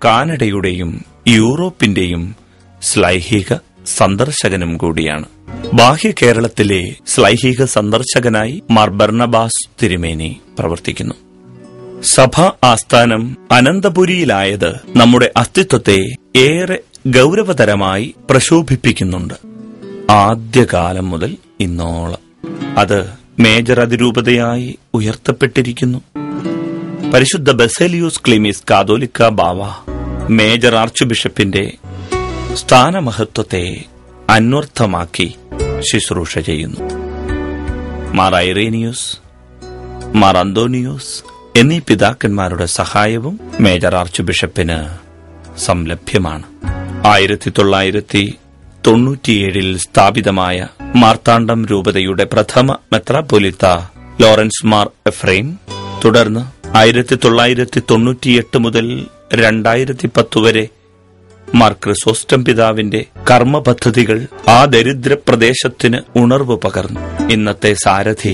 കാനഡയുടെയും യൂറോപ്പിന്റെയും ശ്ലൈഹിക സന്ദർശകനും കൂടിയാണ്. ബാഹ്യ കേരളത്തിലെ ശ്ലൈഹിക സന്ദർശകനായി മാർ ബർണബാസ് തിരുമേനി പ്രവർത്തിക്കുന്നു. സഭാ ആസ്ഥാനം അനന്തപുരിയിലായത് നമ്മുടെ അസ്തിത്വത്തെ ഏറെ ഗൗരവതരമായി പ്രശോഭിപ്പിക്കുന്നുണ്ട്. ആദ്യകാലം മുതൽ ഇന്നോളം അത് മേജർ അതിരൂപതയായി ഉയർത്തപ്പെട്ടിരിക്കുന്നു. പരിശുദ്ധ ബസേലിയോസ് ക്ലീമീസ് കാതോലിക്ക ബാവ മേജർ ആർച്ച് ബിഷപ്പിന്റെ സ്ഥാനമഹത്വത്തെ അന്വർത്ഥമാക്കി ശുശ്രൂഷ ചെയ്യുന്നു. മാർ ഐറേനിയൂസ്, മാർ അന്തോണിയോസ് എന്നീ പിതാക്കന്മാരുടെ സഹായവും മേജർ ആർച്ച് ബിഷപ്പിന് സംലഭ്യമാണ്. 1997 സ്ഥാപിതമായ മാർത്താണ്ഡം രൂപതയുടെ പ്രഥമ മെത്രാപ്പൊലീത്ത ലോറൻസ് മാർ എഫ്രൈം, തുടർന്ന് 1998 മുതൽ 2010 വരെ മാർ ക്രിസോസ്റ്റം പിതാവിന്റെ കർമ്മപദ്ധതികൾ ആ ദരിദ്ര പ്രദേശത്തിന് ഉണർവ് പകർന്നു. ഇന്നത്തെ സാരഥി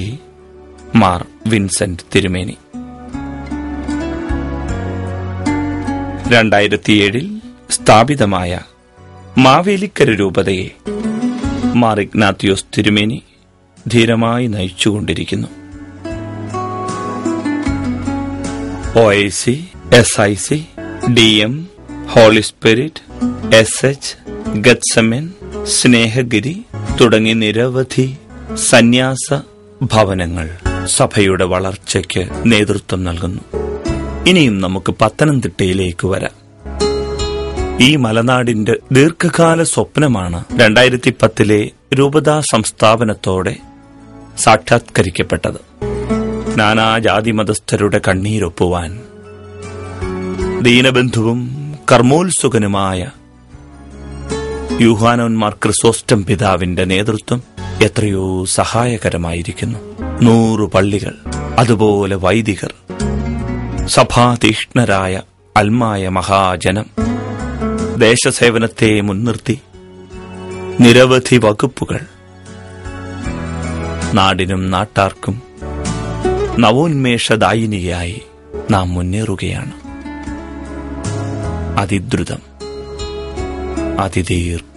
മാർ വിൻസെന്റ് തിരുമേനി. 2007 സ്ഥാപിതമായ മാവേലിക്കര രൂപതയെ മാർ ഇഗ്നാത്തിയോസ് തിരുമേനി ധീരമായി നയിച്ചുകൊണ്ടിരിക്കുന്നു. OIC, SIC, DM, Holy Spirit, SH, Gethsemane, Snehagiri തുടങ്ങി നിരവധി സന്യാസ ഭവനങ്ങൾ സഭയുടെ വളർച്ചയ്ക്ക് നേതൃത്വം നൽകുന്നു. ഇനിയും നമുക്ക് പത്തനംതിട്ടയിലേക്ക് വരാം. ഈ മലനാടിന്റെ ദീർഘകാല സ്വപ്നമാണ് 2010 രൂപതാ സംസ്ഥാപനത്തോടെ സാക്ഷാത്കരിക്കപ്പെട്ടത്. നാനാജാതി മതസ്ഥരുടെ കണ്ണീരൊപ്പുവാൻ ദീനബന്ധുവും കർമ്മോത്സുകനുമായ യൂഹാനോൻ മാർ ക്രിസോസ്റ്റം പിതാവിന്റെ നേതൃത്വം എത്രയോ സഹായകരമായിരിക്കുന്നു. 100 പള്ളികൾ, അതുപോലെ വൈദികർ, സഭാതീഷ്ണരായ അൽമായ മഹാജനം, ദേശസേവനത്തെ മുൻനിർത്തി നിരവധി വകുപ്പുകൾ. നാടിനും നാട്ടാർക്കും നവോന്മേഷദായിനിയായി നാം മുന്നേറുകയാണ്. അതിദ്രുതം, അതിദീർഘം.